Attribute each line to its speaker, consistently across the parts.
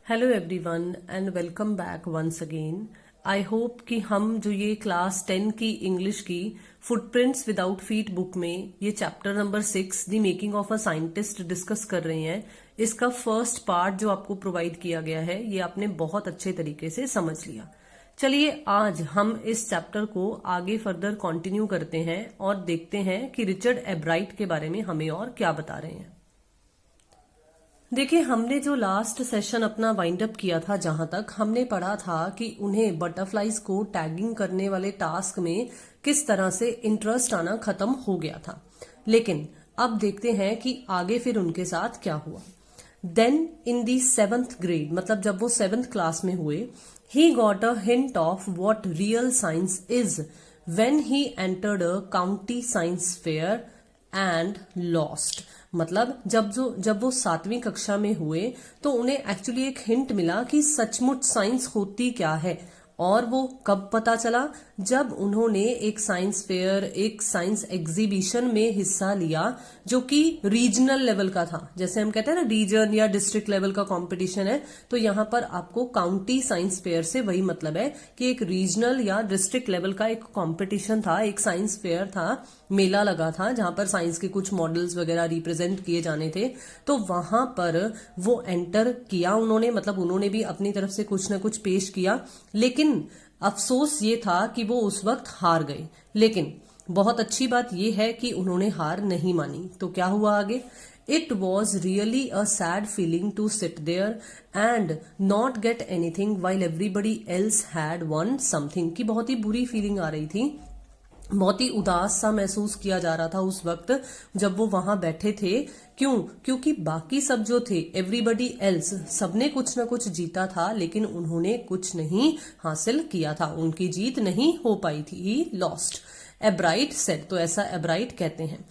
Speaker 1: Hello everyone and welcome back once again. I hope कि हम जो ये क्लास 10 की इंग्लिश की फुटप्रिंट्स विदाउट फीट बुक में ये chapter number 6 the making of a scientist discuss कर रहे हैं, इसका फर्स्ट पार्ट जो आपको प्रोवाइड किया गया है ये आपने बहुत अच्छे तरीके से समझ लिया। चलिए आज हम इस चैप्टर को आगे फर्दर कंटिन्यू करते हैं और देखते हैं कि रिचर्ड एब्राइट के बारे में हमें और क्या बता रहे हैं। देखिए, हमने जो लास्ट सेशन अपना वाइंड अप किया था, जहां तक हमने पढ़ा था कि उन्हें बटरफ्लाईज को टैगिंग करने वाले टास्क में किस तरह से इंटरेस्ट आना खत्म हो गया था। लेकिन अब देखते हैं कि आगे फिर उनके साथ क्या हुआ। Then in the 7th grade, मतलब जब वो 7th क्लास में हुए, he got a hint of what real science is when he entered a county science fair and lost. मतलब जब वो 7वीं कक्षा में हुए तो उन्हें एक्चुअली एक हिंट मिला कि सचमुच साइंस होती क्या है। और वो कब पता चला? जब उन्होंने एक साइंस फेयर, एक साइंस एग्जीबिशन में हिस्सा लिया जो कि रीजनल लेवल का था। जैसे हम कहते हैं ना, रीजन या डिस्ट्रिक्ट लेवल का कंपटीशन है, तो यहाँ पर आपको काउंटी साइंस फेयर से वही मतलब है कि एक रीजनल या डिस्ट्रिक्ट लेवल का एक कंपटीशन था, एक साइंस फेयर था, मेला लगा था जहां पर साइंस के कुछ मॉडल्स वगैरह रिप्रेजेंट किए जाने थे। तो वहां पर वो एंटर किया उन्होंने, मतलब उन्होंने भी अपनी तरफ से कुछ ना कुछ पेश किया। लेकिन अफसोस ये था कि वो उस वक्त हार गए। लेकिन बहुत अच्छी बात ये है कि उन्होंने हार नहीं मानी। तो क्या हुआ आगे? It was really a sad feeling to sit there and not get anything while everybody else had won something। की बहुत ही बुरी फीलिंग आ रही थी, बहुत ही उदास सा महसूस किया जा रहा था उस वक्त जब वो वहां बैठे थे। क्योंकि बाकी सब जो थे, एवरीबडी एल्स, सबने कुछ ना कुछ जीता था, लेकिन उन्होंने कुछ नहीं हासिल किया था, उनकी जीत नहीं हो पाई थी। He lost, एब्राइट said. तो ऐसा एब्राइट कहते हैं।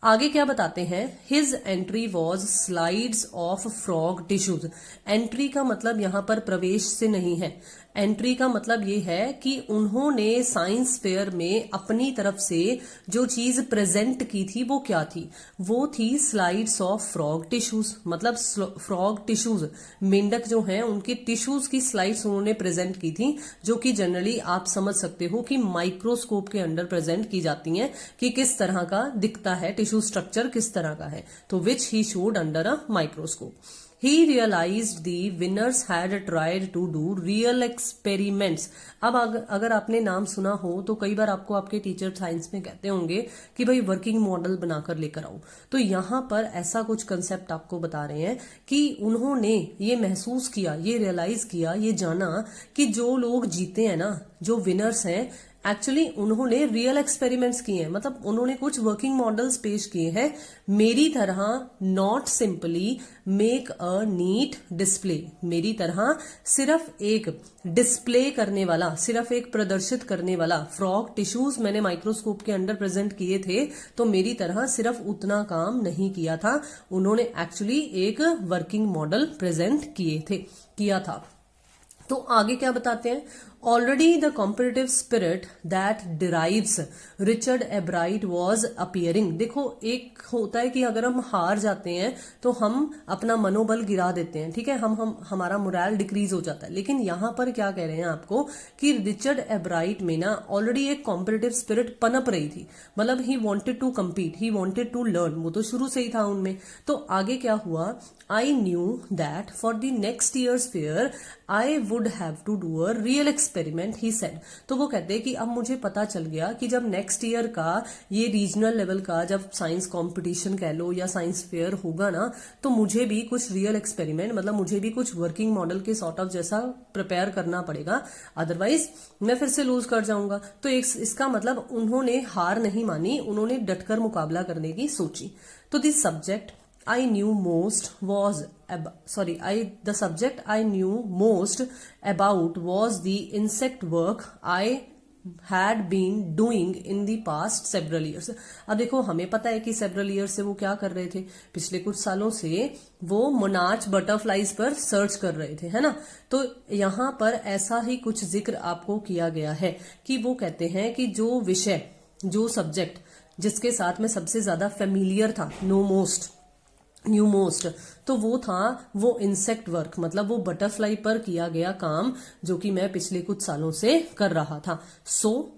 Speaker 1: आगे क्या बताते हैं? His entry was slides of frog tissues. Entry का मतलब यहां पर प्रवेश से नहीं है। एंट्री का मतलब ये है कि उन्होंने साइंस फेयर में अपनी तरफ से जो चीज प्रेजेंट की थी वो क्या थी? वो थी स्लाइड्स ऑफ फ्रॉग टिश्यूज। मतलब फ्रॉग टिश्यूज, मेंढक जो हैं उनके टिश्यूज की स्लाइड्स उन्होंने प्रेजेंट की थी, जो कि जनरली आप समझ सकते हो कि माइक्रोस्कोप के अंडर प्रेजेंट की जाती हैं कि किस तरह का दिखता है, टिश्यू स्ट्रक्चर किस तरह का है। तो which he showed under a microscope. He realized the winners had tried to do real experiments। अब अगर आपने नाम सुना हो तो कई बार आपको आपके टीचर साइंस में कहते होंगे कि भाई वर्किंग मॉडल बनाकर लेकर आओ। तो यहाँ पर ऐसा कुछ कंसेप्ट आपको बता रहे हैं कि उन्होंने ये महसूस किया, ये रियलाइज किया, ये जाना कि जो लोग जीते हैं ना, जो विनर्स हैं, एक्चुअली उन्होंने रियल एक्सपेरिमेंट्स किए हैं। मतलब उन्होंने कुछ वर्किंग मॉडल्स पेश किए हैं मेरी तरह, not simply make a neat display. मेरी तरह सिर्फ एक डिस्प्ले करने वाला, सिर्फ एक प्रदर्शित करने वाला फ्रॉग टिश्यूज मैंने माइक्रोस्कोप के अंडर प्रेजेंट किए थे, तो मेरी तरह सिर्फ उतना काम नहीं किया था। उन्होंने एक्चुअली एक वर्किंग मॉडल प्रेजेंट किया था। तो आगे क्या बताते हैं? Already the competitive spirit that derives Richard एब्राइट was appearing. देखो, एक होता है कि अगर हम हार जाते हैं तो हम अपना मनोबल गिरा देते हैं, ठीक है, हमारा मोरल डिक्रीज हो जाता है। लेकिन यहां पर क्या कह रहे हैं आपको कि रिचर्ड एब्राइट में ना ऑलरेडी एक कॉम्पिटिटिव स्पिरिट पनप रही थी। मतलब he wanted to compete, he wanted to learn, वो तो शुरू से ही था उनमें। तो आगे क्या हुआ? I knew that for the next year's fair I would have to do a real experiment, he said. तो वो कहते हैं कि अब मुझे पता चल गया कि जब नेक्स्ट ईयर का ये रीजनल लेवल का जब साइंस कंपटीशन कह लो या साइंस फेयर होगा ना, तो मुझे भी कुछ रियल एक्सपेरिमेंट, मतलब मुझे भी कुछ वर्किंग मॉडल के सॉर्ट ऑफ जैसा प्रिपेयर करना पड़ेगा, अदरवाइज मैं फिर से लूज कर जाऊंगा। तो इसका मतलब उन्होंने हार नहीं मानी, उन्होंने डटकर मुकाबला करने की सोची। तो this subject I knew most was the subject I knew most about was the insect work I had been doing in the past several years। अब देखो, हमें पता है कि several years से वो क्या कर रहे थे, पिछले कुछ सालों से वो मोनार्च बटरफ्लाईज पर सर्च कर रहे थे, है ना। तो यहाँ पर ऐसा ही कुछ जिक्र आपको किया गया है कि वो कहते हैं कि जो विषय, जो सब्जेक्ट जिसके साथ में सबसे ज्यादा फेमिलियर था, नो मोस्ट, न्यू मोस्ट, तो वो था वो इंसेक्ट वर्क, मतलब वो बटरफ्लाई पर किया गया काम जो कि मैं पिछले कुछ सालों से कर रहा था।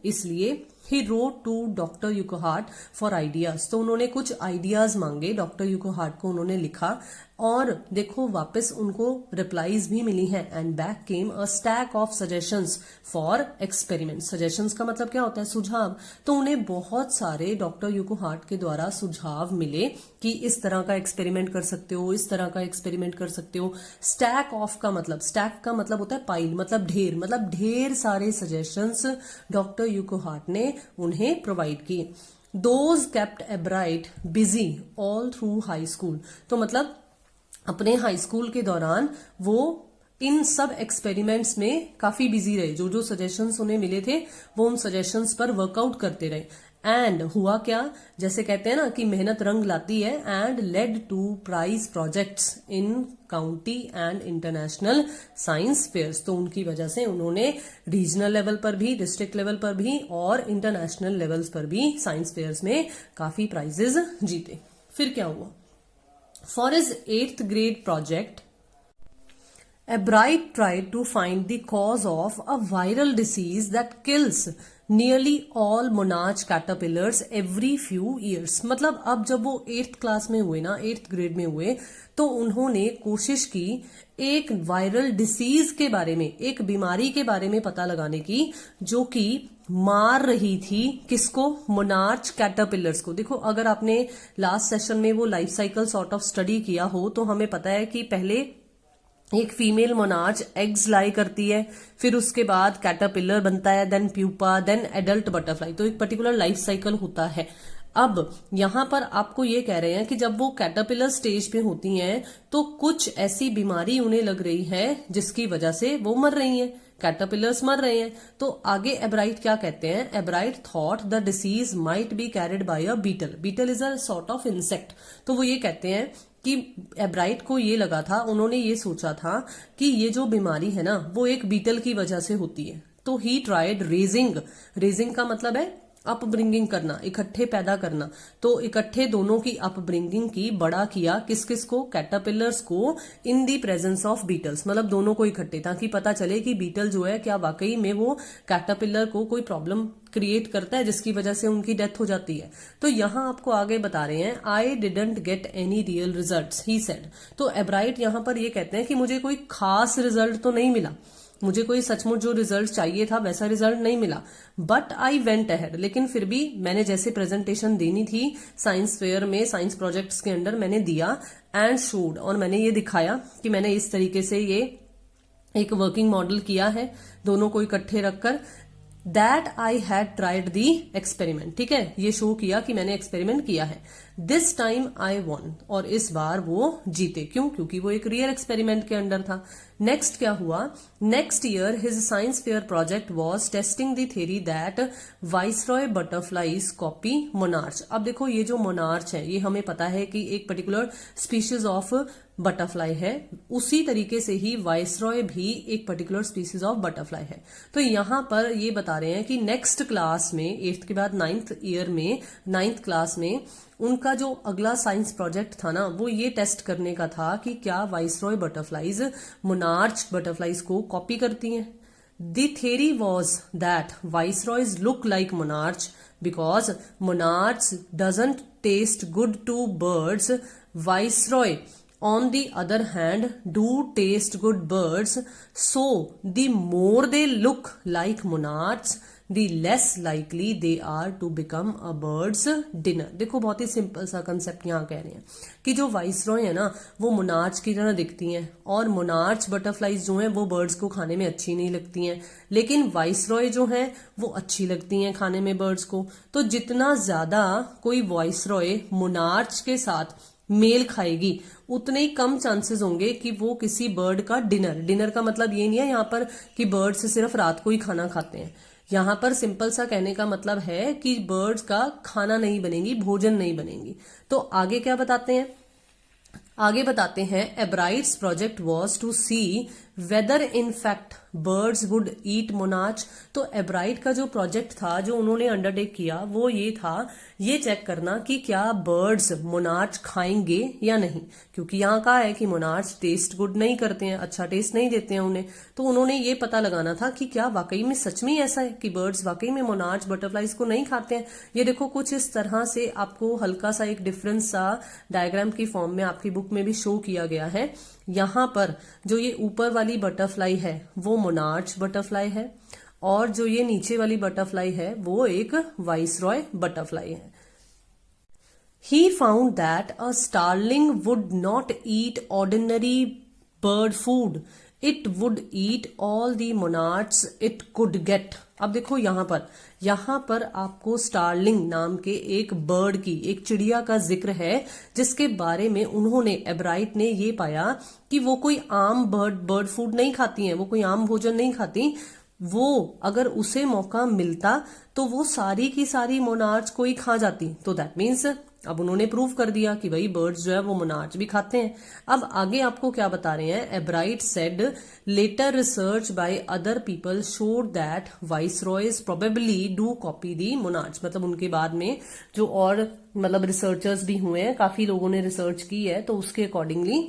Speaker 1: इसलिए he wrote to doctor Urquhart for ideas, तो उन्होंने कुछ आइडियाज मांगे, डॉक्टर यूकोहार्ट को उन्होंने लिखा और देखो वापस उनको रिप्लाईज भी मिली हैं। And back came a stack of suggestions for experiment. Suggestions का मतलब क्या होता है? सुझाव। तो उन्हें बहुत सारे डॉक्टर यूकोहार्ट के द्वारा सुझाव मिले कि इस तरह का एक्सपेरिमेंट कर सकते हो, इस तरह का एक्सपेरिमेंट कर सकते हो। स्टैक का मतलब होता है पाइल, मतलब ढेर सारे सजेशंस डॉक्टर यूकोहार्ट ने उन्हें प्रोवाइड किए। Those kept एब्राइट busy all through high school, तो मतलब अपने हाई स्कूल के दौरान वो इन सब एक्सपेरिमेंट्स में काफी बिजी रहे। जो जो सजेशंस उन्हें मिले थे वो उन सजेशंस पर वर्कआउट करते रहे। एंड हुआ क्या, जैसे कहते हैं ना कि मेहनत रंग लाती है, and led to prize projects in county and international science fairs. तो उनकी वजह से उन्होंने रीजनल लेवल पर भी, डिस्ट्रिक्ट लेवल पर भी और इंटरनेशनल लेवल्स पर भी साइंस फेयर्स में काफी प्राइजेस जीते। फिर क्या हुआ? For his 8th grade project, Ebright tried to find the cause of a viral disease that kills nearly all monarch caterpillars every few years। मतलब अब जब वो 8th क्लास में हुए ना, 8th ग्रेड में हुए, तो उन्होंने कोशिश की एक वायरल डिसीज के बारे में, एक बीमारी के बारे में पता लगाने की जो कि मार रही थी किसको? मोनार्च कैटरपिलर्स को। देखो अगर आपने लास्ट सेशन में वो life cycle sort of study किया हो तो हमें पता है कि पहले एक फीमेल मोनार्च एग्स लाई करती है, फिर उसके बाद कैटरपिलर बनता है, then pupa, then adult butterfly. तो एक पर्टिकुलर लाइफ साइकिल होता है। अब यहां पर आपको ये कह रहे हैं कि जब वो कैटरपिलर स्टेज पे होती हैं तो कुछ ऐसी बीमारी उन्हें लग रही है जिसकी वजह से वो मर रही हैं, कैटरपिलर्स मर रहे हैं। तो आगे एब्राइट क्या कहते हैं? Ebright thought the disease might be carried by a beetle. Beetle is a sort of insect. तो वो ये कहते हैं कि एब्राइट को ये लगा था, उन्होंने ये सोचा था कि ये जो बीमारी है ना वो एक बीटल की वजह से होती है। तो ही ट्राइड रेजिंग का मतलब है अपब्रिंगिंग करना, इकट्ठे पैदा करना। तो इकट्ठे दोनों की अपब्रिंगिंग की, बड़ा किया किस किस को? कैटरपिलर्स को, इन दी प्रेजेंस ऑफ बीटल्स, मतलब दोनों को इकट्ठे, ताकि पता चले कि बीटल जो है क्या वाकई में वो कैटरपिलर को कोई प्रॉब्लम क्रिएट करता है जिसकी वजह से उनकी डेथ हो जाती है। तो यहां आपको आगे बता रहे हैं I didn't get any real results he said. तो एब्राइट यहां पर ये कहते हैं कि मुझे कोई खास रिजल्ट तो नहीं मिला, मुझे कोई सचमुच जो रिजल्ट चाहिए था वैसा रिजल्ट नहीं मिला, बट आई वेंट अहेड, लेकिन फिर भी मैंने जैसे प्रेजेंटेशन देनी थी साइंस फेयर में, साइंस प्रोजेक्ट्स के अंडर मैंने दिया, एंड शोड, और मैंने ये दिखाया कि मैंने इस तरीके से ये एक वर्किंग मॉडल किया है दोनों को इकट्ठे रखकर, that I had tried the experiment. ठीक है, ये शो किया कि मैंने एक्सपेरिमेंट किया है। दिस टाइम आई वॉन, और इस बार वो जीते। क्यों? क्योंकि वो एक रियल एक्सपेरिमेंट के अंडर था। नेक्स्ट क्या हुआ? Next year his science fair project was testing the theory that viceroy butterflies copy monarch. अब देखो ये जो मोनार्च है ये हमें पता है कि एक पर्टिकुलर स्पीशीज ऑफ बटरफ्लाई है, उसी तरीके से ही वाइसरॉय भी एक पर्टिकुलर स्पीसीज ऑफ बटरफ्लाई है। तो यहां पर ये बता रहे हैं कि नेक्स्ट क्लास में, 8th के बाद 9th ईयर में, 9th क्लास में उनका जो अगला साइंस प्रोजेक्ट था ना वो ये टेस्ट करने का था कि क्या वाइसरॉय बटरफ्लाईज मोनार्च बटरफ्लाईज को कॉपी करती हैं। The theory was that viceroys look like monarch because monarch doesn't taste good to birds, viceroy on the other hand do taste good birds, so the more they look like monarchs the less likely they are to become a bird's dinner। देखो बहुत ही simple सा concept यहाँ कह रहे हैं कि जो viceroy है ना वो मोनार्च की तरह दिखती हैं, और मोनार्च बटरफ्लाईज जो हैं वो बर्ड्स को खाने में अच्छी नहीं लगती हैं, लेकिन वाइसरॉय जो हैं वो अच्छी लगती हैं खाने में बर्ड्स को। तो जितना ज्यादा कोई वाइसरॉय मोनार्च के साथ मेल खाएगी उतने ही कम चांसेस होंगे कि वो किसी बर्ड का डिनर का मतलब ये नहीं है यहाँ पर कि बर्ड्स सिर्फ रात को ही खाना खाते हैं। यहाँ पर सिंपल सा कहने का मतलब है कि बर्ड्स का खाना नहीं बनेगी, भोजन नहीं बनेगी। तो आगे क्या बताते हैं? आगे बताते हैं Ebright's project was to see whether in fact birds would eat monarch। तो एब्राइट का जो प्रोजेक्ट था, जो उन्होंने अंडरटेक किया, वो ये था, ये चेक करना कि क्या बर्ड्स मोनार्च खाएंगे या नहीं, क्योंकि यहाँ कहा है कि मोनार्च टेस्ट गुड नहीं करते हैं, अच्छा टेस्ट नहीं देते हैं उन्हें। तो उन्होंने ये पता लगाना था कि क्या वाकई में सच में ऐसा है कि बर्ड्स वाकई में मोनार्च बटरफ्लाइज को नहीं खाते हैं। ये देखो कुछ इस तरह से आपको हल्का सा एक डिफरेंस सा डायग्राम की फॉर्म में आपकी बुक में भी शो किया गया है। यहाँ पर जो ये ऊपर वाली बटरफ्लाई है वो मोनार्च बटरफ्लाई है, और जो ये नीचे वाली बटरफ्लाई है वो एक वाइसरॉय बटरफ्लाई है। He found that a starling would not eat ordinary bird food. It would eat all the monarchs it could get. अब देखो यहाँ पर आपको स्टारलिंग नाम के एक बर्ड की, एक चिड़िया का जिक्र है, जिसके बारे में उन्होंने, एब्राइट ने ये पाया कि वो कोई आम बर्ड फूड नहीं खाती हैं, वो कोई आम भोजन नहीं खाती। वो अगर उसे मौका मिलता तो वो सारी की सारी मोनार्च को ही खा जाती। तो दैट मीन्स अब उन्होंने प्रूव कर दिया कि भाई बर्ड्स जो है वो मोनार्च भी खाते हैं। अब आगे आपको क्या बता रहे हैं, Ebright said later research by other people showed that viceroys probably do copy the monarch. मतलब उनके बाद में जो और रिसर्चर्स भी हुए हैं, काफी लोगों ने रिसर्च की है, तो उसके अकॉर्डिंगली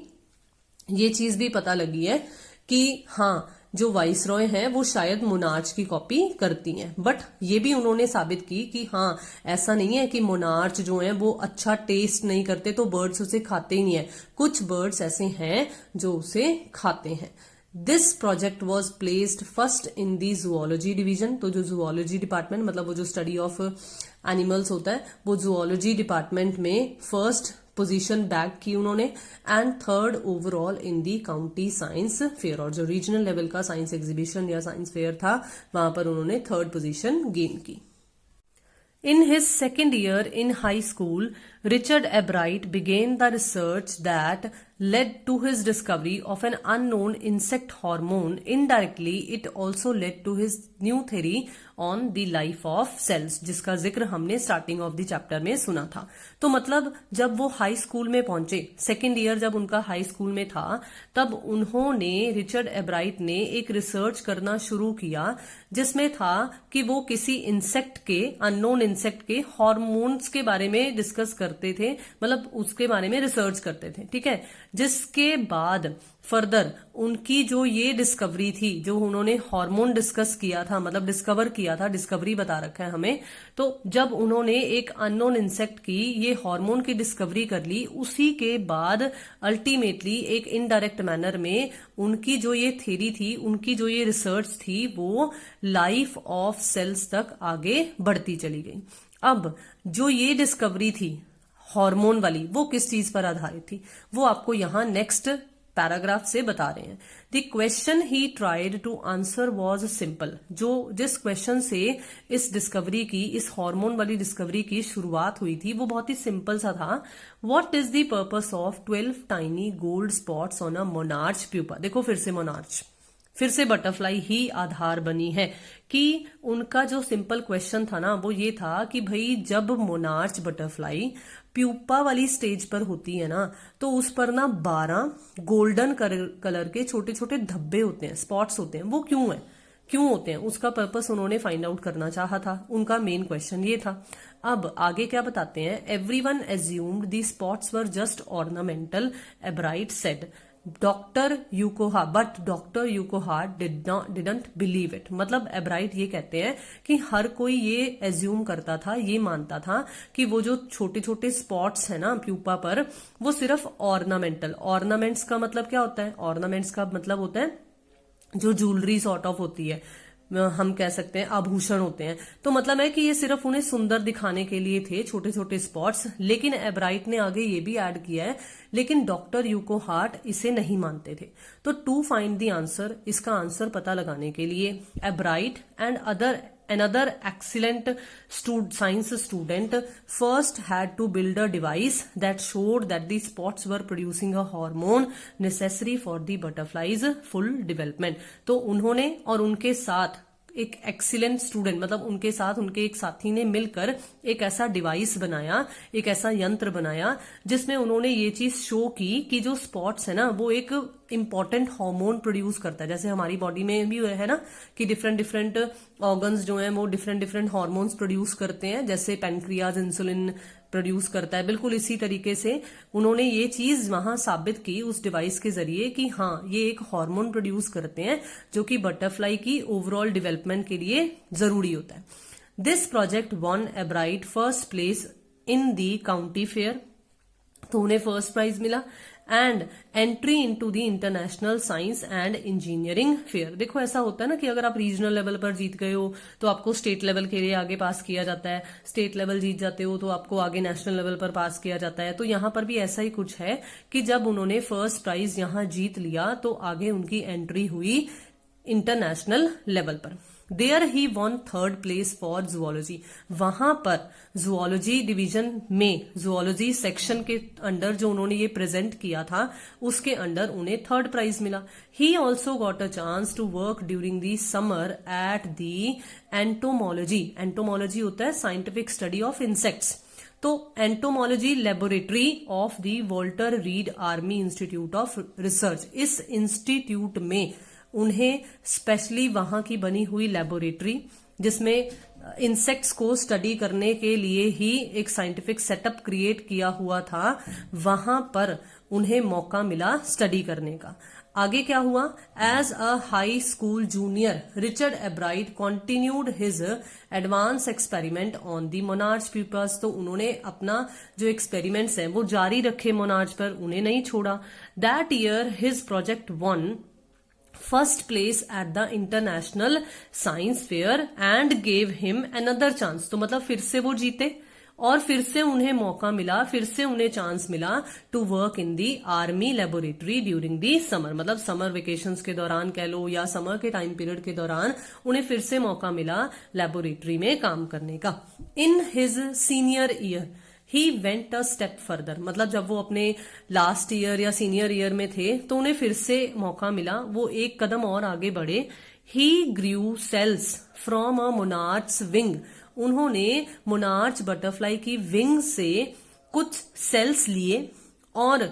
Speaker 1: ये चीज भी पता लगी है कि हाँ, जो वाइसरॉय हैं वो शायद मोनार्च की कॉपी करती हैं। बट ये भी उन्होंने साबित की कि हाँ, ऐसा नहीं है कि मोनार्च जो हैं वो अच्छा टेस्ट नहीं करते तो बर्ड्स उसे खाते ही नहीं है। कुछ बर्ड्स ऐसे हैं जो उसे खाते हैं। This project was placed first in the zoology division. तो जो जूलॉजी डिपार्टमेंट, मतलब वो जो स्टडी ऑफ एनिमल्स होता है, वो जूलॉजी डिपार्टमेंट में फर्स्ट पोजीशन बैग की उन्होंने, and third overall in the county science fair. और जो रीजनल लेवल का साइंस एग्जीबिशन या साइंस फेयर था, वहां पर उन्होंने थर्ड पोजीशन गेन की। In his second year in high school, Richard Ebright began the research that led to his discovery of an unknown insect hormone. Indirectly, it also led to his new theory on the life of cells, जिसका जिक्र हमने starting of the chapter में सुना था। तो मतलब जब वो हाई स्कूल में पहुंचे, सेकेंड ईयर जब उनका हाई स्कूल में था, तब उन्होंने, रिचर्ड एब्राइट ने एक रिसर्च करना शुरू किया जिसमें था कि वो किसी इंसेक्ट के, अननोन इंसेक्ट के हार्मोन्स के बारे में डिस्कस करते थे, मतलब उसके बारे में रिसर्च करते थे, ठीक है। जिसके बाद फर्दर उनकी जो ये डिस्कवरी थी, जो उन्होंने हार्मोन डिस्कस किया था, मतलब डिस्कवर किया था, डिस्कवरी बता रखा है हमें, तो जब उन्होंने एक अननोन इंसेक्ट की ये हार्मोन की डिस्कवरी कर ली, उसी के बाद अल्टीमेटली एक इनडायरेक्ट मैनर में उनकी जो ये थ्योरी थी, उनकी जो ये रिसर्च थी, वो लाइफ ऑफ सेल्स तक आगे बढ़ती चली गई। अब जो ये डिस्कवरी थी हार्मोन वाली, वो किस चीज पर आधारित थी, वो आपको यहां नेक्स्ट पैराग्राफ से बता रहे हैं। The question he tried to answer was simple. जिस क्वेश्चन से इस डिस्कवरी की, इस हार्मोन वाली डिस्कवरी की शुरुआत हुई थी, वो बहुत ही सिंपल सा था। What is the purpose of 12 tiny gold spots on a monarch pupa. देखो फिर से मोनार्च, फिर से बटरफ्लाई ही आधार बनी है कि उनका जो सिंपल क्वेश्चन था ना, वो ये था कि भाई जब मोनार्च बटरफ्लाई प्यूपा वाली स्टेज पर होती है ना, तो उस पर ना 12 गोल्डन कलर के छोटे छोटे धब्बे होते हैं, स्पॉट्स होते हैं। वो क्यों होते हैं, उसका पर्पस उन्होंने फाइंड आउट करना चाहा था। उनका मेन क्वेश्चन ये था। अब आगे क्या बताते हैं, everyone assumed the spots were just ornamental, Ebright said. Doctor Yukoha, but doctor Yukoha didn't believe it. मतलब एब्राइट ये कहते हैं कि हर कोई ये एज्यूम करता था, ये मानता था कि वो जो छोटे छोटे स्पॉट्स है ना प्यूपा पर, वो सिर्फ ऑर्नामेंटल। ऑर्नामेंट्स का मतलब क्या होता है, ऑर्नामेंट्स का मतलब होता है जो ज्वेलरी सॉर्ट ऑफ होती है, हम कह सकते हैं आभूषण होते हैं। तो मतलब है कि ये सिर्फ उन्हें सुंदर दिखाने के लिए थे छोटे छोटे स्पॉट्स। लेकिन एब्राइट ने आगे ये भी ऐड किया है, लेकिन डॉक्टर यूकोहार्ट इसे नहीं मानते थे। तो टू फाइंड द आंसर, इसका आंसर पता लगाने के लिए एब्राइट and another excellent science student first had to build a device that showed that the spots were producing a hormone necessary for the butterfly's full development। तो उन्होंने और उनके साथ एक एक्सीलेंट स्टूडेंट, मतलब उनके साथ उनके एक साथी ने मिलकर एक ऐसा डिवाइस बनाया, एक ऐसा यंत्र बनाया जिसमें उन्होंने ये चीज शो की कि जो स्पॉट्स है ना, वो एक इंपॉर्टेंट हार्मोन प्रोड्यूस करता है। जैसे हमारी बॉडी में भी है ना कि डिफरेंट डिफरेंट ऑर्गन्स जो हैं वो डिफरेंट डिफरेंट हार्मोन्स प्रोड्यूस करते हैं, जैसे पैनक्रियाज इंसुलिन प्रोड्यूस करता है, बिल्कुल इसी तरीके से उन्होंने ये चीज वहां साबित की उस डिवाइस के जरिए कि हाँ ये एक हार्मोन प्रोड्यूस करते हैं जो कि बटरफ्लाई की ओवरऑल डेवलपमेंट के लिए जरूरी होता है। This project won Ebright first place in the county fair, तो उन्हें फर्स्ट प्राइज मिला, and entry into the international science and engineering fair. देखो ऐसा होता है ना कि अगर आप रीजनल लेवल पर जीत गए हो तो आपको स्टेट लेवल के लिए आगे पास किया जाता है, स्टेट लेवल जीत जाते हो तो आपको आगे नेशनल लेवल पर पास किया जाता है। तो यहाँ पर भी ऐसा ही कुछ है कि जब उन्होंने फर्स्ट प्राइज यहाँ जीत लिया तो आगे उनकी एंट्री हुई इंटरनेशनल लेवल पर। There he won third place for zoology, वहां पर जुअलॉजी डिवीजन में जुअलॉजी सेक्शन के अंडर जो उन्होंने ये प्रेजेंट किया था उसके अंडर उन्हें थर्ड प्राइज मिला। He also got a chance to work during the summer at the entomology. Entomology होता है साइंटिफिक स्टडी ऑफ इंसेक्ट्स, तो entomology laboratory of the Walter Reed Army Institute of Research. इस institute में उन्हें specially वहां की बनी हुई लेबोरेटरी जिसमें इंसेक्ट्स को स्टडी करने के लिए ही एक साइंटिफिक सेटअप क्रिएट किया हुआ था, वहां पर उन्हें मौका मिला स्टडी करने का। आगे क्या हुआ, as a high school junior Richard Ebright continued his advance experiment on the monarch pupas, तो उन्होंने अपना जो एक्सपेरिमेंट्स हैं वो जारी रखे मोनार्च पर, उन्हें नहीं छोड़ा। That year his project one first place at the international science fair and gave him another chance, तो मतलब फिर से वो जीते और फिर से उन्हें मौका मिला, फिर से उन्हें चांस मिला to work in the army laboratory during the summer, मतलब समर वेकेशंस के दौरान कह लो या समर के टाइम पीरियड के दौरान उन्हें फिर से मौका मिला लेबोरेटरी में काम करने का। In his senior year he went a step further, मतलब जब वो अपने लास्ट ईयर या सीनियर ईयर में थे तो उन्हें फिर से मौका मिला, वो एक कदम और आगे बढ़े। He grew cells from a monarch wing, उन्होंने मोनार्च बटरफ्लाई की विंग से कुछ सेल्स लिए, और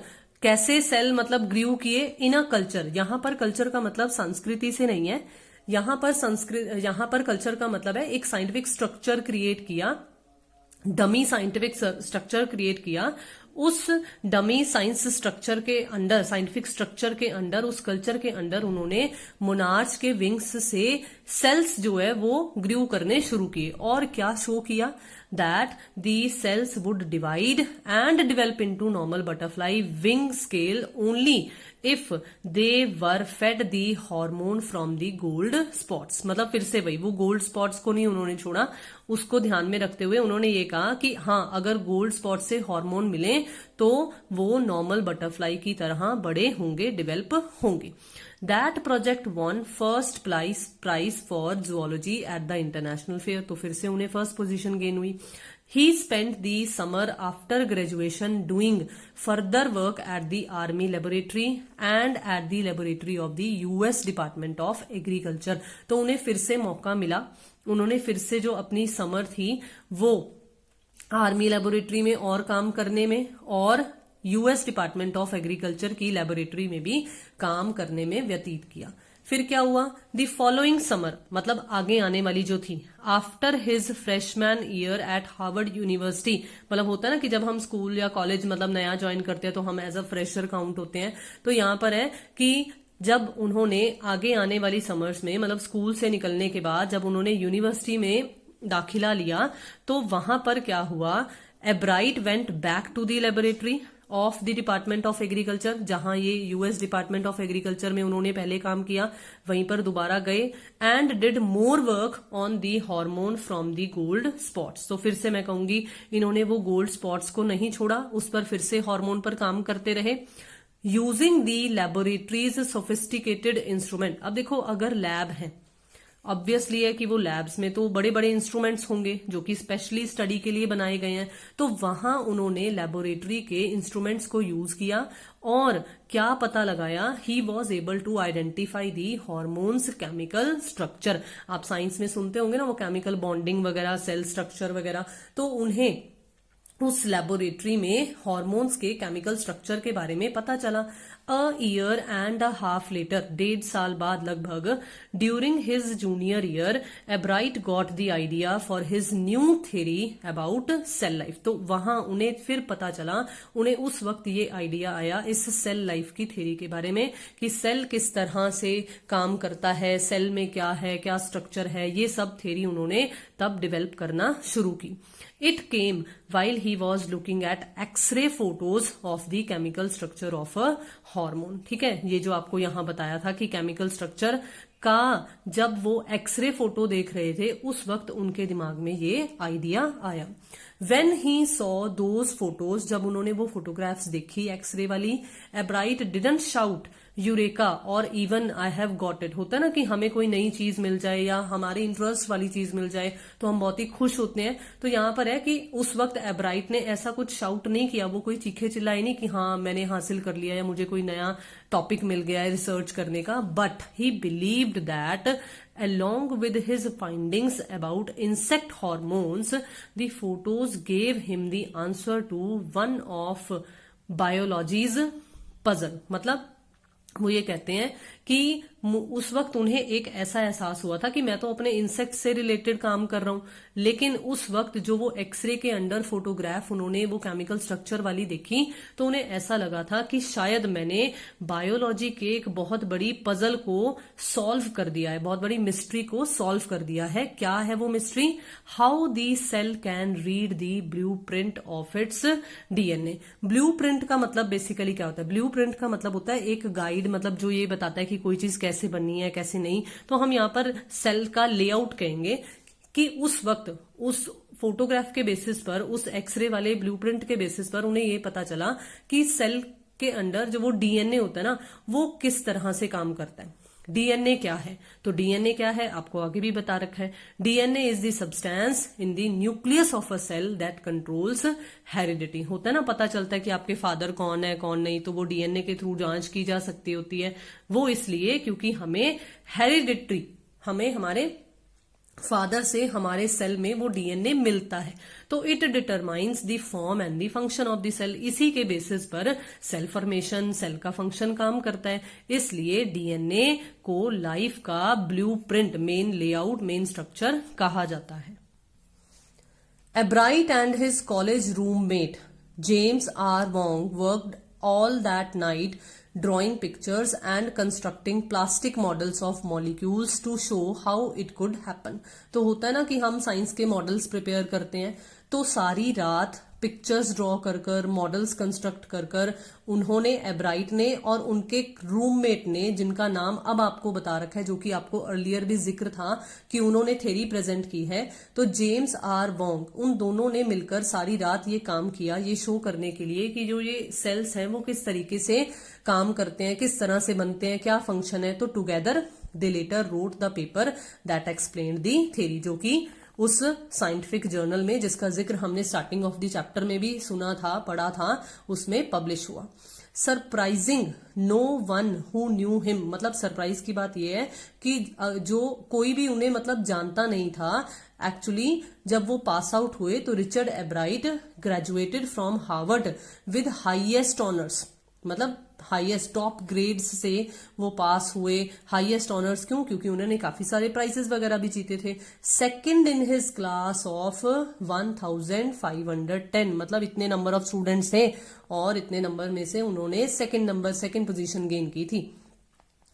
Speaker 1: कैसे सेल मतलब ग्रू किए, इन अ कल्चर। यहां पर कल्चर का मतलब संस्कृति से नहीं है, यहां पर कल्चर का मतलब है एक साइंटिफिक स्ट्रक्चर क्रिएट किया, डमी साइंटिफिक स्ट्रक्चर क्रिएट किया। उस डमी साइंस स्ट्रक्चर के अंडर, साइंटिफिक स्ट्रक्चर के अंडर, उस कल्चर के अंडर उन्होंने मोनार्च के विंग्स से सेल्स जो है वो ग्रू करने शुरू किए। और क्या शो किया, that the cells would divide and develop into normal butterfly wing scale only if they were fed the hormone from the gold spots. मतलब फिर से वही, वो गोल्ड स्पॉट्स को नहीं उन्होंने छोड़ा, उसको ध्यान में रखते हुए उन्होंने ये कहा कि हाँ अगर गोल्ड स्पॉट से हार्मोन मिले तो वो नॉर्मल बटरफ्लाई की तरह बड़े होंगे, डेवलप होंगे। That project won first prize for zoology at the international fair, तो फिर से उन्हें फर्स्ट पोजीशन गेन हुई। He spent the summer after graduation doing further work at the Army Laboratory and at the laboratory of the US Department of Agriculture. तो उन्हें फिर से मौका मिला, उन्होंने फिर से जो अपनी समर थी वो आर्मी लेबोरेटरी में और काम करने में और यूएस डिपार्टमेंट ऑफ एग्रीकल्चर की लेबोरेटरी में भी काम करने में व्यतीत किया। फिर क्या हुआ, दी फॉलोइंग समर, मतलब आगे आने वाली जो थी, after his freshman year eight Harvard university, मतलब होता है ना कि जब हम स्कूल या कॉलेज मतलब नया ज्वाइन करते हैं तो हम एज अ फ्रेशर काउंट होते हैं, तो यहाँ पर है कि जब उन्होंने आगे आने वाली समर्स में मतलब स्कूल से निकलने के बाद जब उन्होंने यूनिवर्सिटी में दाखिला लिया तो वहां पर क्या हुआ, Ebright went back to the laboratory of the department of agriculture, जहां ये यूएस डिपार्टमेंट ऑफ एग्रीकल्चर में उन्होंने पहले काम किया वहीं पर दोबारा गए, and did more work on the hormone from the gold spots. तो फिर से मैं कहूंगी इन्होंने वो गोल्ड स्पॉट्स को नहीं छोड़ा, उस पर फिर से हार्मोन पर काम करते रहे। Using the laboratories sophisticated instrument, अब देखो अगर लैब है ऑब्वियसली है कि वो लैब्स में तो बड़े बड़े इंस्ट्रूमेंट्स होंगे जो कि स्पेशली स्टडी के लिए बनाए गए हैं, तो वहां उन्होंने लेबोरेटरी के इंस्ट्रूमेंट्स को यूज किया और क्या पता लगाया, he was able to identify the hormone's chemical structure. आप साइंस में सुनते होंगे ना वो केमिकल बॉन्डिंग वगैरह, सेल स्ट्रक्चर वगैरह, तो उन्हें उस लेबोरेटरी में हार्मोन्स के केमिकल स्ट्रक्चर के बारे में पता चला। 1.5 year later, 1.5 साल बाद लगभग, during his junior year, Ebright got the idea for his new theory about cell life. तो वहां उन्हें फिर पता चला, उन्हें उस वक्त ये आइडिया आया इस सेल लाइफ की थ्योरी के बारे में कि सेल किस तरह से काम करता है, सेल में क्या है, क्या स्ट्रक्चर है, ये सब थ्योरी उन्होंने तब डेवलप करना शुरू की। It came while he was looking at x-ray photos of the chemical structure of a hormone. ठीक है, ये जो आपको यहां बताया था कि केमिकल स्ट्रक्चर का जब वो एक्सरे फोटो देख रहे थे उस वक्त उनके दिमाग में ये आइडिया आया। When he saw those photos, जब उन्होंने वो फोटोग्राफ्स देखी एक्सरे वाली, एब्राइट didn't shout यूरेका और even I have got it. होता है ना कि हमें कोई नई चीज मिल जाए या हमारे इंटरेस्ट वाली चीज मिल जाए तो हम बहुत ही खुश होते हैं। तो यहाँ पर है कि उस वक्त एब्राइट ने ऐसा कुछ शाउट नहीं किया, वो कोई चीखे चिल्लाए नहीं कि हाँ मैंने हासिल कर लिया या मुझे कोई नया टॉपिक मिल गया है रिसर्च करने का, but he believed that along with his findings about insect hormones, the photos gave him the answer to one of biology's puzzle। मतलब वो ये कहते हैं कि उस वक्त उन्हें एक ऐसा एहसास हुआ था कि मैं तो अपने इंसेक्ट से रिलेटेड काम कर रहा हूं, लेकिन उस वक्त जो वो एक्सरे के अंडर फोटोग्राफ उन्होंने वो केमिकल स्ट्रक्चर वाली देखी तो उन्हें ऐसा लगा था कि शायद मैंने बायोलॉजी के एक बहुत बड़ी पजल को सॉल्व कर दिया है, बहुत बड़ी मिस्ट्री को सॉल्व कर दिया है। क्या है वो मिस्ट्री? How the cell can read the blueprint of its DNA. Blueprint का मतलब बेसिकली क्या होता है? ब्लू प्रिंट का मतलब होता है एक गाइड, मतलब जो ये बताता है कि कोई चीज कैसे बननी है कैसे नहीं। तो हम यहाँ पर सेल का लेआउट कहेंगे कि उस वक्त उस फोटोग्राफ के बेसिस पर, उस एक्सरे वाले ब्लूप्रिंट के बेसिस पर उन्हें ये पता चला कि सेल के अंदर जो वो डीएनए होता है ना वो किस तरह से काम करता है। डीएनए क्या है? तो डीएनए क्या है आपको आगे भी बता रखा है। DNA is the substance in the nucleus of a cell that controls heredity. होता है ना, पता चलता है कि आपके फादर कौन है कौन नहीं, तो वो डीएनए के थ्रू जांच की जा सकती होती है। वो इसलिए क्योंकि हमें हेरिडिटरी, हमें हमारे फादर से हमारे सेल में वो डीएनए मिलता है। तो it determines the form and the function of the cell. इसी के बेसिस पर सेल फॉर्मेशन, सेल का फंक्शन काम करता है। इसलिए डीएनए को लाइफ का blueprint, main layout, main structure कहा जाता है। Ebright and his college roommate James R Wong worked all that night drawing pictures and constructing plastic models of molecules to show how it could happen। तो होता है ना कि हम science के मॉडल्स प्रिपेयर करते हैं, तो सारी रात पिक्चर्स ड्रॉ कर कर, मॉडल्स कंस्ट्रक्ट कर कर उन्होंने, एब्राइट ने और उनके रूममेट ने, जिनका नाम अब आपको बता रखा है, जो कि आपको अर्लियर भी जिक्र था कि उन्होंने थ्योरी प्रेजेंट की है, तो जेम्स आर वोंग, उन दोनों ने मिलकर सारी रात ये काम किया, ये शो करने के लिए कि जो ये सेल्स हैं वो किस तरीके से काम करते हैं, किस तरह से बनते हैं, क्या फंक्शन है। तो together they letter wrote the paper that explained the theory, जो कि उस साइंटिफिक जर्नल में, जिसका जिक्र हमने स्टार्टिंग ऑफ द चैप्टर में भी सुना था, पढ़ा था, उसमें पब्लिश हुआ। Surprising no one who knew him, मतलब सरप्राइज की बात यह है कि जो कोई भी उन्हें मतलब जानता नहीं था। एक्चुअली जब वो पास आउट हुए तो Richard एब्राइट graduated from Harvard with highest honours, मतलब हाईएस्ट टॉप ग्रेड्स से वो पास हुए। हाईएस्ट ऑनर्स क्यों? क्योंकि उन्होंने काफी सारे प्राइजेस वगैरह भी जीते थे। Second in his class of 1510, मतलब इतने नंबर ऑफ स्टूडेंट्स थे और इतने नंबर में से उन्होंने सेकंड पोजीशन गेन की थी।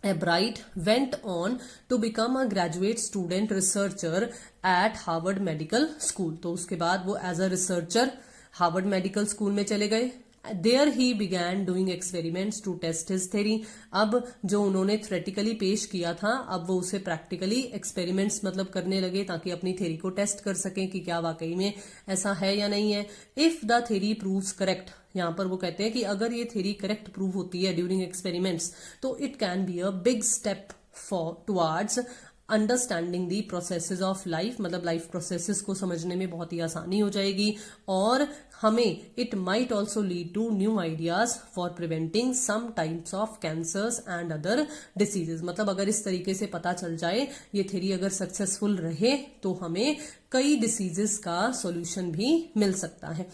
Speaker 1: Ebright went on to become a graduate student researcher at Harvard Medical School. तो उसके बाद वो as a researcher Harvard Medical School में चले गए। There he began doing experiments to test his theory। अब जो उन्होंने थ्योरेटिकली पेश किया था, अब वो उसे प्रैक्टिकली एक्सपेरिमेंट्स मतलब करने लगे ताकि अपनी थ्योरी को टेस्ट कर सकें कि क्या वाकई में ऐसा है या नहीं है। If the theory proves correct, यहाँ पर वो कहते हैं कि अगर ये थ्योरी करेक्ट प्रूव होती है ड्यूरिंग एक्सपेरिमेंट्स, तो it can be a big step for towards understanding the processes of life, मतलब लाइफ प्रोसेसेस को समझने में बहुत ही आसानी हो जाएगी। और हमें it might also lead to new ideas for preventing some types of cancers and other diseases. मतलब अगर इस तरीके से पता चल जाए, ये थ्योरी अगर सक्सेसफुल रहे, तो हमें कई डिसीजेस का सॉल्यूशन भी मिल सकता है।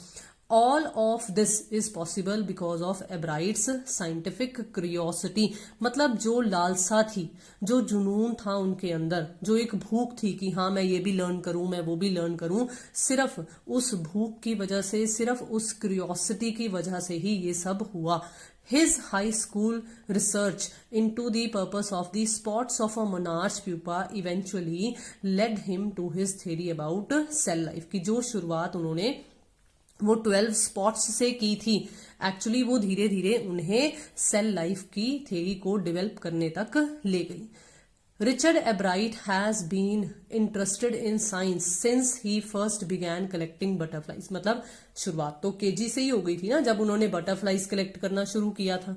Speaker 1: All of this is possible because of Ebright's scientific curiosity. मतलब जो लालसा थी, जो जुनून था उनके अंदर, जो एक भूख थी कि हाँ मैं ये भी लर्न करूं, मैं वो भी लर्न करूं, सिर्फ उस भूख की वजह से, सिर्फ उस क्यूरियोसिटी की वजह से ही ये सब हुआ। His high school research into the purpose of the spots of a monarch pupa eventually led him to his theory about cell life, कि जो शुरुआत उन्होंने वो 12 स्पॉट्स से की थी, एक्चुअली वो धीरे धीरे उन्हें सेल लाइफ की थ्योरी को डेवलप करने तक ले गई। Richard Ebright has been interested in science since he first began collecting butterflies। मतलब शुरुआत तो केजी से ही हो गई थी ना, जब उन्होंने बटरफ्लाइज कलेक्ट करना शुरू किया था।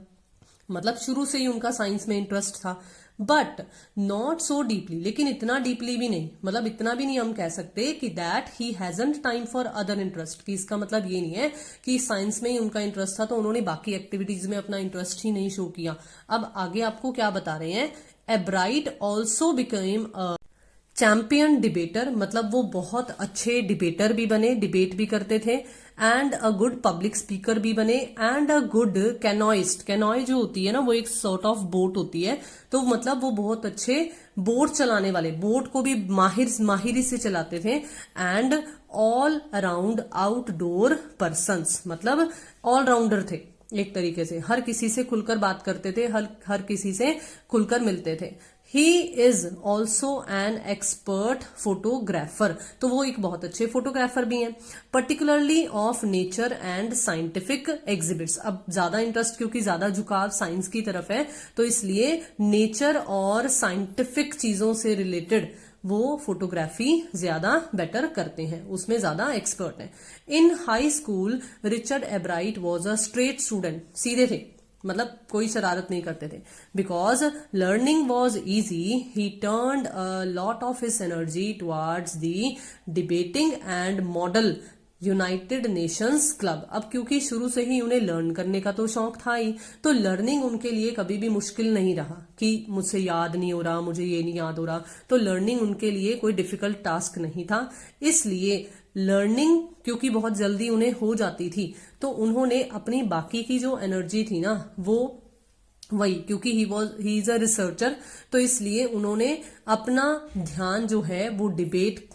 Speaker 1: मतलब शुरू से ही उनका साइंस में इंटरेस्ट था, बट नॉट सो डीपली, लेकिन इतना डीपली भी नहीं। मतलब इतना भी नहीं हम कह सकते कि that he hasn't time for other interest, कि इसका मतलब ये नहीं है कि साइंस में ही उनका इंटरेस्ट था तो उन्होंने बाकी एक्टिविटीज में अपना इंटरेस्ट ही नहीं शो किया। अब आगे आपको क्या बता रहे हैं, Ebright also became a champion debater. मतलब वो बहुत अच्छे डिबेटर भी बने, डिबेट भी करते थे, and a good public speaker भी बने, एंड अ गुड कैनोइस्ट। कैनोय जो होती है ना, वो एक सॉर्ट ऑफ बोट होती है, तो मतलब वो बहुत अच्छे बोट चलाने वाले, बोट को भी माहिरी से चलाते थे। And all around outdoor persons, मतलब ऑलराउंडर थे एक तरीके से, हर किसी से खुलकर बात करते थे, हर किसी से खुलकर मिलते थे। He is also an expert photographer, तो वो एक बहुत अच्छे फोटोग्राफर भी हैं, particularly of nature and scientific exhibits. अब ज्यादा इंटरेस्ट, क्योंकि ज्यादा झुकाव साइंस की तरफ है, तो इसलिए नेचर और साइंटिफिक चीजों से रिलेटेड वो फोटोग्राफी ज्यादा बेटर करते हैं, उसमें ज्यादा एक्सपर्ट हैं। इन high school Richard एब्राइट was a straight student, सीधे थे, मतलब कोई शरारत नहीं करते थे। Because learning was easy, he turned a lot of his energy towards the debating and model United Nations club. अब क्योंकि शुरू से ही उन्हें लर्न करने का तो शौक था ही, तो लर्निंग उनके लिए कभी भी मुश्किल नहीं रहा कि मुझसे याद नहीं हो रहा, मुझे ये नहीं याद हो रहा, तो लर्निंग उनके लिए कोई डिफिकल्ट टास्क नहीं था। इसलिए लर्निंग क्योंकि बहुत जल्दी उन्हें हो जाती थी, तो उन्होंने अपनी बाकी की जो एनर्जी थी ना, वो वही, क्योंकि ही इज अ रिसर्चर, तो इसलिए उन्होंने अपना ध्यान जो है वो डिबेट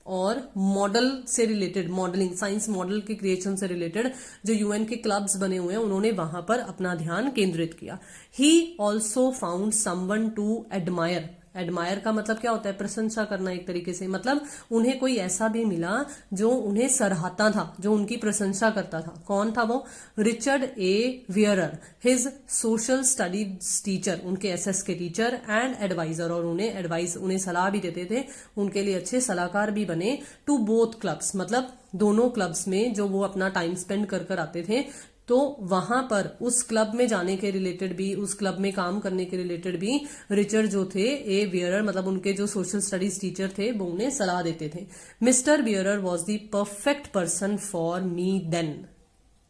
Speaker 1: और मॉडल से रिलेटेड, मॉडलिंग, साइंस मॉडल के क्रिएशन से रिलेटेड जो यूएन के क्लब्स बने हुए हैं, उन्होंने वहां पर अपना ध्यान केंद्रित किया। He also found someone to admire. Admire का मतलब क्या होता है, प्रशंसा करना एक तरीके से। मतलब उन्हें कोई ऐसा भी मिला जो उन्हें सराहता था, जो उनकी प्रशंसा करता था। कौन था वो? Richard A wearer, his social studies teacher, उनके एसएस के टीचर एंड एडवाइजर, और उन्हें सलाह भी देते थे, उनके लिए अच्छे सलाहकार भी बने। टू बोथ क्लब्स, मतलब दोनों क्लब्स में जो वो अपना टाइम स्पेंड कर आते थे, तो वहां पर उस क्लब में जाने के रिलेटेड भी, उस क्लब में काम करने के रिलेटेड भी रिचर्ड जो थे ए वियरर, मतलब उनके जो सोशल स्टडीज टीचर थे, वो उन्हें सलाह देते थे। Mister Weaver was the perfect person for me then,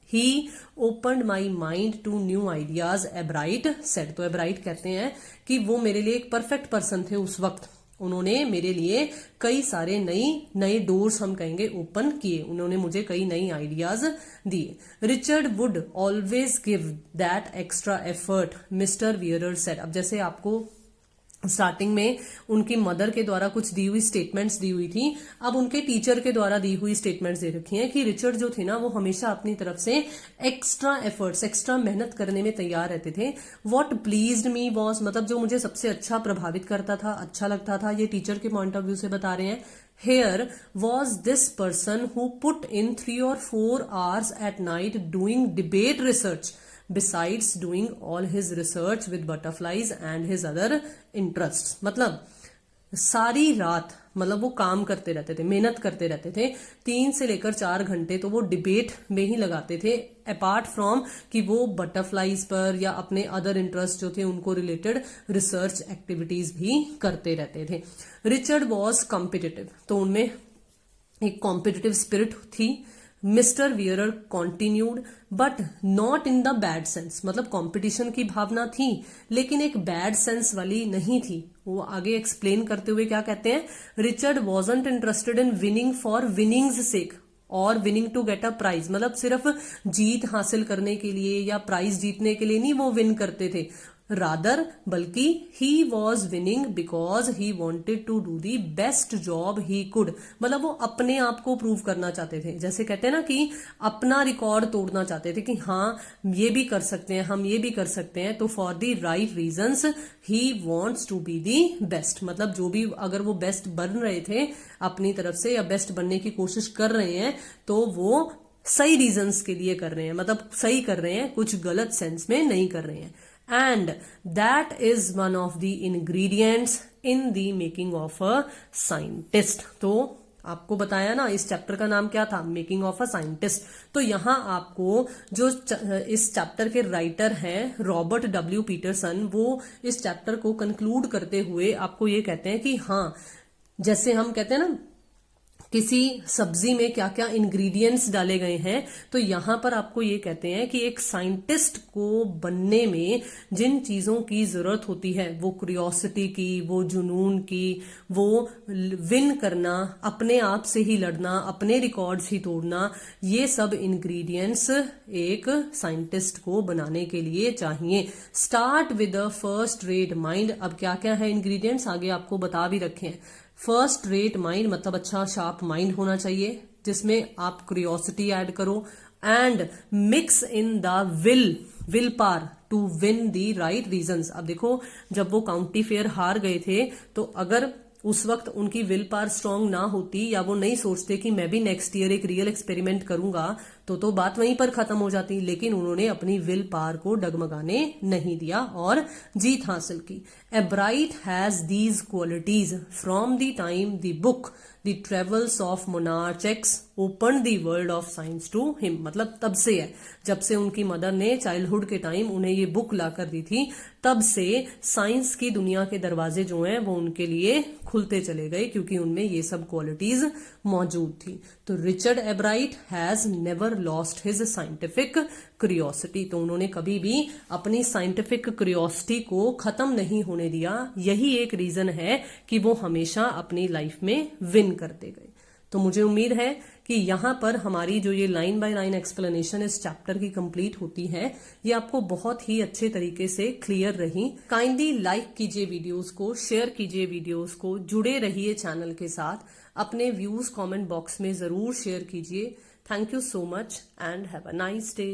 Speaker 1: he opened my mind to new ideas, Ebright said. तो एब्राइट कहते हैं कि वो मेरे लिए एक परफेक्ट पर्सन थे उस वक्त, उन्होंने मेरे लिए कई सारे नए डोर्स, हम कहेंगे, ओपन किए, उन्होंने मुझे कई नई आइडियाज दिए। Richard would always give that extra effort, mister wearer said. अब जैसे आपको स्टार्टिंग में उनकी मदर के द्वारा कुछ दी हुई स्टेटमेंट्स दी हुई थी, अब उनके टीचर के द्वारा दी हुई स्टेटमेंट्स दे रखी हैं कि रिचर्ड जो थे ना, वो हमेशा अपनी तरफ से एक्स्ट्रा एफर्ट्स, एक्स्ट्रा मेहनत करने में तैयार रहते थे। व्हाट प्लीज्ड मी वॉज, मतलब जो मुझे सबसे अच्छा प्रभावित करता था, अच्छा लगता था, ये टीचर के पॉइंट ऑफ व्यू से बता रहे हैं। Here was this person who put in 3 or 4 hours at night doing debate research, besides doing all his research with butterflies and his other interests। मतलब सारी रात, मतलब वो काम करते रहते थे, मेहनत करते रहते थे, 3 से लेकर 4 घंटे तो वो डिबेट में ही लगाते थे, अपार्ट फ्रॉम कि वो बटरफ्लाइज पर या अपने अदर इंटरेस्ट जो थे उनको रिलेटेड रिसर्च एक्टिविटीज भी करते रहते थे। रिचर्ड वॉज कॉम्पिटिटिव, तो उनमें एक कॉम्पिटिटिव स्पिरिट थी। Mister wearer continued, but not in the bad sense, मतलब कंपटीशन की भावना थी, लेकिन एक बैड सेंस वाली नहीं थी। वो आगे एक्सप्लेन करते हुए क्या कहते हैं, Richard wasn't interested in winning for winning's sake, और winning to get a prize, मतलब सिर्फ जीत हासिल करने के लिए या प्राइज जीतने के लिए नहीं वो विन करते थे, रादर बल्कि he was winning because he wanted to do the best job he could, मतलब वो अपने आप को प्रूव करना चाहते थे। जैसे कहते हैं ना कि अपना रिकॉर्ड तोड़ना चाहते थे कि हाँ ये भी कर सकते हैं, हम ये भी कर सकते हैं। तो for the right reasons he wants to be the best, मतलब जो भी अगर वो बेस्ट बन रहे थे अपनी तरफ से या बेस्ट बनने की कोशिश कर रहे हैं तो वो सही रीजंस के लिए कर रहे हैं, मतलब सही कर रहे हैं, कुछ गलत सेंस में नहीं कर रहे हैं। And that is one of the ingredients in the making of a scientist। तो आपको बताया ना इस चैप्टर का नाम क्या था, मेकिंग ऑफ अ साइंटिस्ट। तो यहां आपको जो इस चैप्टर के राइटर हैं रॉबर्ट डब्ल्यू पीटरसन, वो इस चैप्टर को कंक्लूड करते हुए आपको ये कहते हैं कि हाँ, जैसे हम कहते हैं ना किसी सब्जी में क्या क्या इंग्रेडिएंट्स डाले गए हैं, तो यहां पर आपको ये कहते हैं कि एक साइंटिस्ट को बनने में जिन चीजों की जरूरत होती है, वो क्यूरियोसिटी की, वो जुनून की, वो विन करना, अपने आप से ही लड़ना, अपने रिकॉर्ड्स ही तोड़ना, ये सब इंग्रेडिएंट्स एक साइंटिस्ट को बनाने के लिए चाहिए। Start with the first rate mind. अब क्या क्या है इंग्रेडिएंट्स आगे आपको बता भी रखे हैं। फर्स्ट रेट माइंड मतलब अच्छा शार्प माइंड होना चाहिए जिसमें आप क्यूरियोसिटी ऐड करो, and mix in the will power to win the right reasons. अब देखो जब वो काउंटी फेयर हार गए थे तो अगर उस वक्त उनकी विल पावर स्ट्रांग ना होती या वो नहीं सोचते कि मैं भी नेक्स्ट ईयर एक रियल एक्सपेरिमेंट करूंगा तो बात वहीं पर खत्म हो जाती, लेकिन उन्होंने अपनी विल पावर को डगमगाने नहीं दिया और जीत हासिल की। Ebright has these qualities from the time the book the travels of Monarch X open the world of science to him, मतलब तब से है जब से उनकी मदर ने चाइल्डहुड के टाइम उन्हें ये बुक ला कर दी थी, तब से साइंस की दुनिया के दरवाजे जो हैं वो उनके लिए खुलते चले गए क्योंकि उनमें ये सब क्वालिटीज मौजूद थी। तो Richard एब्राइट has never lost his scientific curiosity, तो उन्होंने कभी भी अपनी साइंटिफिक क्यूरियोसिटी को खत्म नहीं होने दिया। यही एक रीजन है कि वो हमेशा अपनी लाइफ में विन करते गए। तो मुझे उम्मीद है कि यहाँ पर हमारी जो ये लाइन बाय लाइन एक्सप्लेनेशन इस चैप्टर की कंप्लीट होती है, ये आपको बहुत ही अच्छे तरीके से क्लियर रही। काइंडली लाइक कीजिए वीडियोस को, शेयर कीजिए वीडियोस को, जुड़े रहिए चैनल के साथ, अपने व्यूज कमेंट बॉक्स में जरूर शेयर कीजिए। Thank you so much and have a nice day.